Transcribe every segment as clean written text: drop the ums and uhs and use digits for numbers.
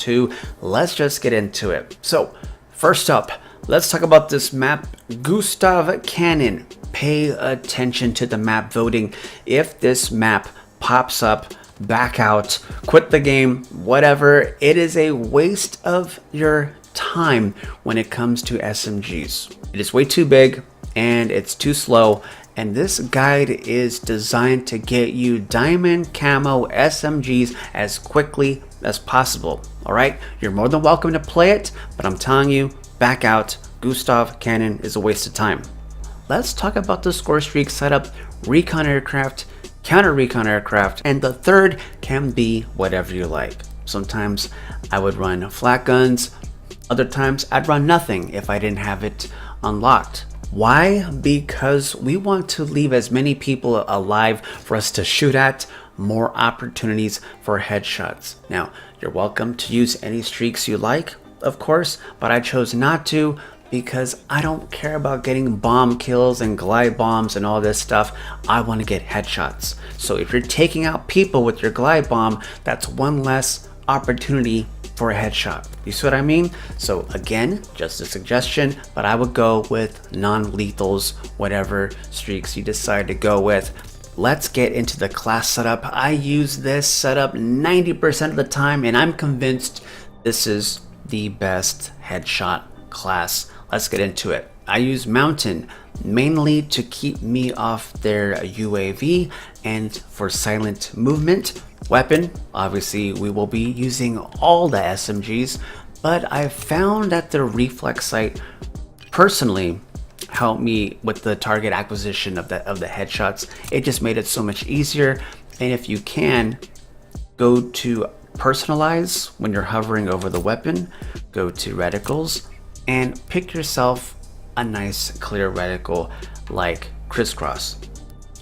WW2. Let's just get into it. So first up, let's talk about this map, Gustav Cannon. Pay attention to the map voting. If this map pops up, back out, quit the game, whatever. It is a waste of your time when it comes to SMGs. It is way too big and it's too slow. And this guide is designed to get you diamond camo SMGs as quickly as possible. All right, you're more than welcome to play it, but I'm telling you, back out. Gustav Cannon is a waste of time. Let's talk about the score streak setup, recon aircraft, counter recon aircraft, and the third can be whatever you like. Sometimes I would run flat guns, other times I'd run nothing if I didn't have it unlocked. Why? Because we want to leave as many people alive for us to shoot at, more opportunities for headshots. Now, you're welcome to use any streaks you like, of course, but I chose not to because I don't care about getting bomb kills and glide bombs and all this stuff. I want to get headshots. So if you're taking out people with your glide bomb, that's one less opportunity for a headshot. You see what I mean? So again, just a suggestion, but I would go with non-lethals, whatever streaks you decide to go with. Let's get into the class setup. I use this setup 90% of the time, and I'm convinced this is the best headshot class. Let's get into it. I use Mountain mainly to keep me off their UAV and for silent movement. Weapon, obviously we will be using all the SMGs, but I found that the reflex sight personally helped me with the target acquisition of the headshots. It just made it so much easier. And if you can, go to personalize when you're hovering over the weapon, go to reticles, and pick yourself a nice clear reticle like crisscross.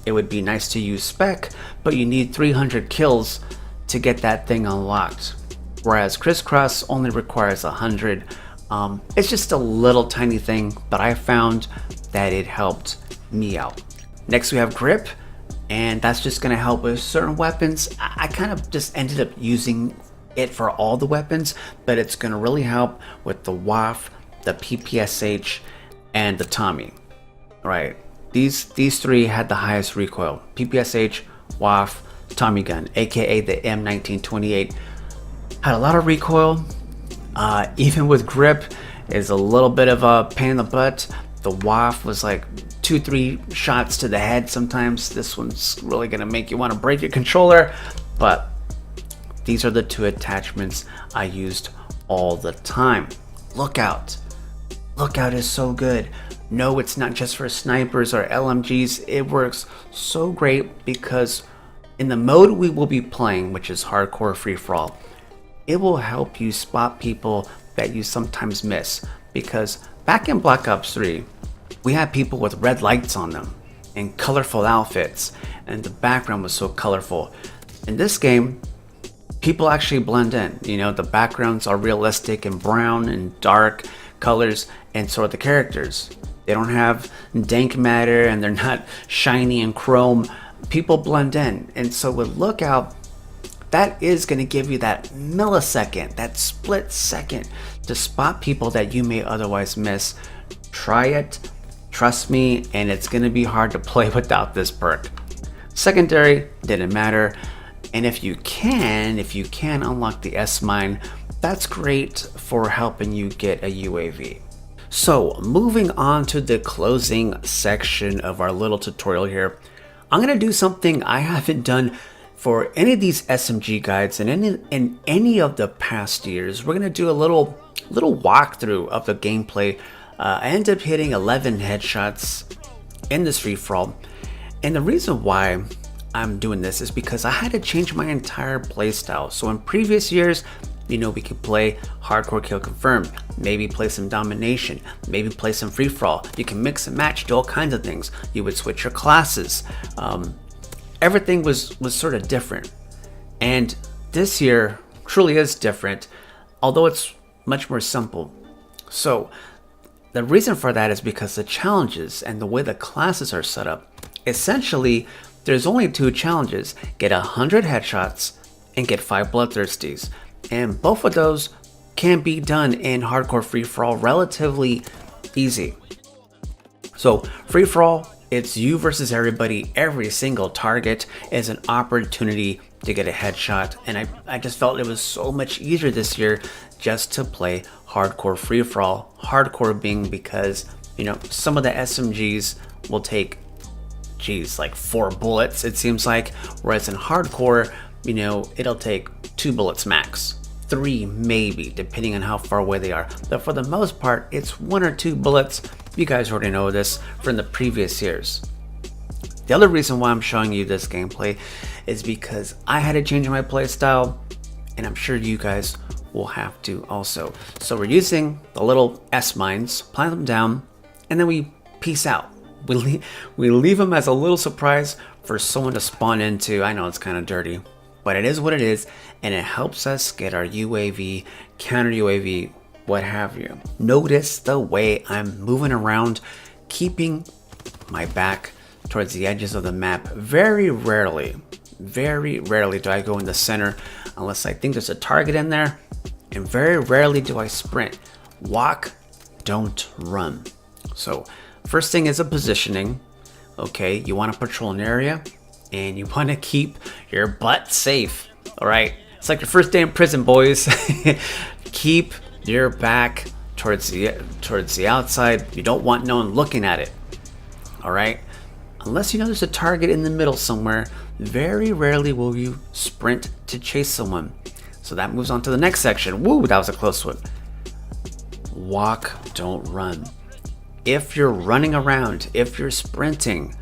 It would be nice to use spec, but you need 300 kills to get that thing unlocked. Whereas crisscross only requires 100. It's just a little tiny thing, but I found that it helped me out. Next we have grip, and that's just gonna help with certain weapons. I kind of just ended up using it for all the weapons, but it's gonna really help with the WAF, the PPSH, and the Tommy. Right, these three had the highest recoil. PPSH, WAF, Tommy gun, aka the M1928, had a lot of recoil. Even with grip, is a little bit of a pain in the butt. The WAF was like 2-3 shots to the head sometimes. This one's really gonna make you want to break your controller, but these are the two attachments I used all the time. Lookout. Lookout is so good. No, it's not just for snipers or LMGs. It works so great because in the mode we will be playing, which is hardcore free-for-all, it will help you spot people that you sometimes miss. Because back in Black Ops 3, we had people with red lights on them and colorful outfits, and the background was so colorful. In this game, people actually blend in. You know, the backgrounds are realistic and brown and dark colors, and so are the characters. They don't have dank matter and they're not shiny and chrome. People blend in, and so with Lookout, that is going to give you that millisecond, that split second to spot people that you may otherwise miss. Try it, trust me, and it's going to be hard to play without this perk. Secondary didn't matter, and if you can unlock the S-Mine, that's great for helping you get a UAV. So moving on to the closing section of our little tutorial here, I'm going to do something I haven't done for any of these SMG guides in any of the past years. We're going to do a little walkthrough of the gameplay. I ended up hitting 11 headshots in this free-for-all, and the reason why I'm doing this is because I had to change my entire playstyle. So in previous years, you know, we could play hardcore kill confirmed, maybe play some domination, maybe play some free-for-all. You can mix and match, do all kinds of things. You would switch your classes. Everything was sort of different. And this year truly is different, although it's much more simple. So the reason for that is because the challenges and the way the classes are set up, essentially there's only two challenges: get 100 headshots and get 5 bloodthirsties. And both of those can be done in hardcore free-for-all relatively easy. So free-for-all, it's you versus everybody. Every single target is an opportunity to get a headshot. And I just felt it was so much easier this year just to play hardcore free-for-all. Hardcore being because, you know, some of the SMGs will take, geez, like 4 bullets, it seems like. Whereas in hardcore, you know, it'll take 2 bullets max. 3 maybe, depending on how far away they are. But for the most part, it's 1 or 2 bullets. You guys already know this from the previous years. The other reason why I'm showing you this gameplay is because I had to change my playstyle, and I'm sure you guys will have to also. So we're using the little S mines, plant them down, and then we peace out. We leave them as a little surprise for someone to spawn into. I know it's kind of dirty, but it is what it is, and it helps us get our UAV, counter UAV, what have you. Notice the way I'm moving around, keeping my back towards the edges of the map. Very rarely do I go in the center unless I think there's a target in there, and very rarely do I sprint. Walk, don't run. So first thing is a positioning. Okay, you want to patrol an area and you want to keep your butt safe. All right, it's like your first day in prison, boys. Keep your back towards the outside. You don't want no one looking at it. All right, unless you know there's a target in the middle somewhere, very rarely will you sprint to chase someone. So that moves on to the next section. Woo, that was a close one. Walk, don't run. If you're running around, if you're sprinting,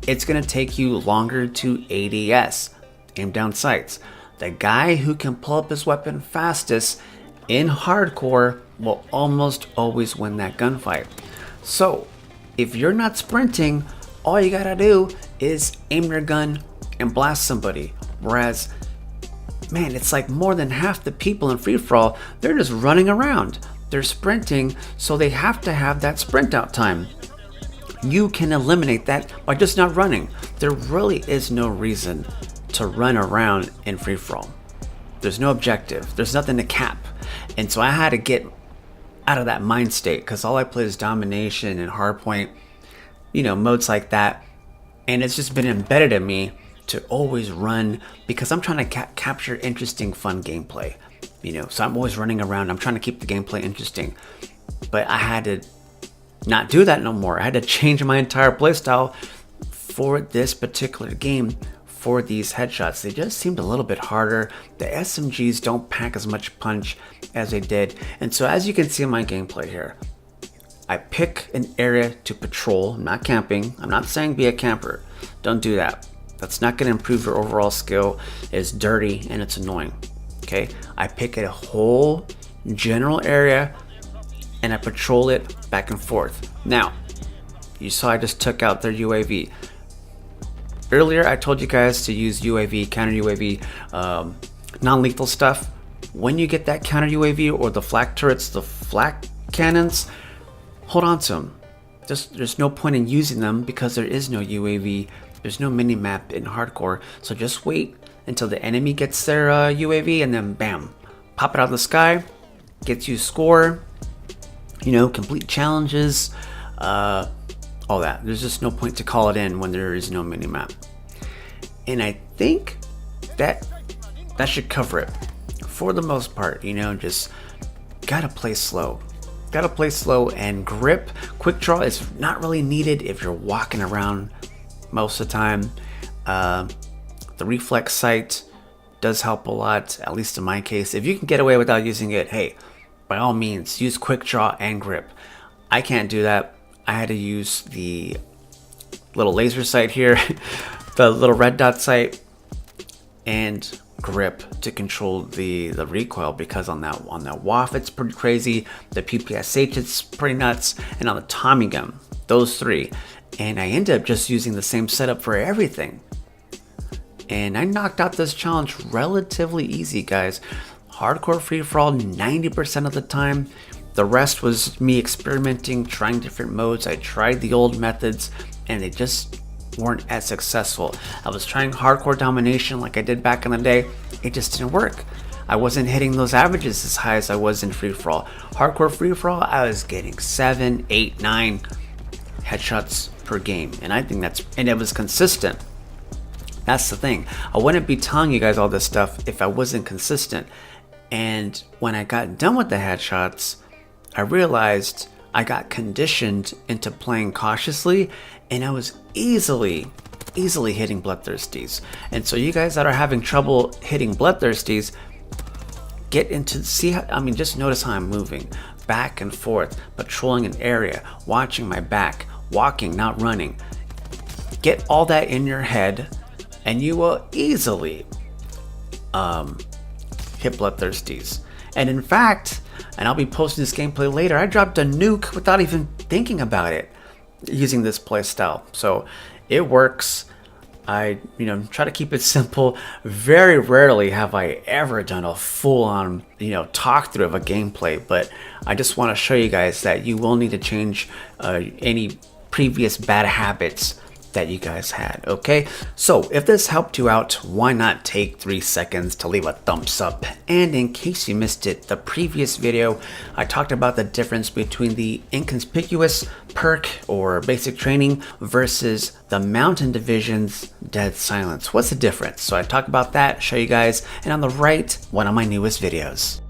it's gonna take you longer to ADS, aim down sights. The guy who can pull up his weapon fastest in hardcore will almost always win that gunfight. So if you're not sprinting, all you gotta do is aim your gun and blast somebody. Whereas, man, it's like more than half the people in free-for-all, they're just running around. They're sprinting, so they have to have that sprint out time. You can eliminate that by just not running. There really is no reason to run around in free-for-all. There's no objective. There's nothing to cap. And so I had to get out of that mind state, because all I play is domination and hardpoint, you know, modes like that. And it's just been embedded in me to always run, because I'm trying to capture interesting, fun gameplay. You know, so I'm always running around. I'm trying to keep the gameplay interesting. But I had to not do that no more. I had to change my entire playstyle for this particular game for these headshots. They just seemed a little bit harder. The SMGs don't pack as much punch as they did. And so as you can see in my gameplay here, I pick an area to patrol. I'm not camping. I'm not saying be a camper. Don't do that. That's not going to improve your overall skill. It's dirty and it's annoying. Okay, I pick a whole general area and I patrol it back and forth. Now, you saw I just took out their UAV. Earlier, I told you guys to use UAV, counter UAV, non-lethal stuff. When you get that counter UAV or the flak turrets, the flak cannons, hold on to them. There's no point in using them because there is no UAV. There's no mini-map in hardcore. So just wait until the enemy gets their UAV and then bam, pop it out of the sky, gets you a score, you know, complete challenges, all that. There's just no point to call it in when there is no mini-map. And I think that should cover it for the most part. You know, just gotta play slow. Gotta play slow, and grip. Quick draw is not really needed if you're walking around most of the time. The reflex sight does help a lot, at least in my case. If you can get away without using it, hey, by all means, use quick draw and grip. I can't do that. I had to use the little laser sight here, the little red dot sight, and grip to control the recoil, because on that WAF it's pretty crazy, the PPSH it's pretty nuts, and on the Tommy gun, those three. And I ended up just using the same setup for everything. And I knocked out this challenge relatively easy, guys. Hardcore free-for-all 90% of the time. The rest was me experimenting, trying different modes. I tried the old methods and they just weren't as successful. I was trying hardcore domination like I did back in the day. It just didn't work. I wasn't hitting those averages as high as I was in free-for-all. Hardcore free-for-all, I was getting 7, 8, 9 headshots per game, and I think and it was consistent. That's the thing. I wouldn't be telling you guys all this stuff if I wasn't consistent. And when I got done with the headshots, I realized I got conditioned into playing cautiously, and I was easily hitting bloodthirsties. And so you guys that are having trouble hitting bloodthirsties, just notice how I'm moving back and forth, patrolling an area, watching my back, walking, not running. Get all that in your head, and you will easily hit bloodthirsties. And in fact, and I'll be posting this gameplay later, I dropped a nuke without even thinking about it using this playstyle. So it works. I try to keep it simple. Very rarely have I ever done a full-on talk through of a gameplay, but I just want to show you guys that you will need to change any previous bad habits that you guys had. Okay, so if this helped you out, why not take 3 seconds to leave a thumbs up? And in case you missed it, the previous video I talked about the difference between the inconspicuous perk or basic training versus the mountain division's dead silence. What's the difference? So I talk about that, show you guys, and on the right, one of my newest videos.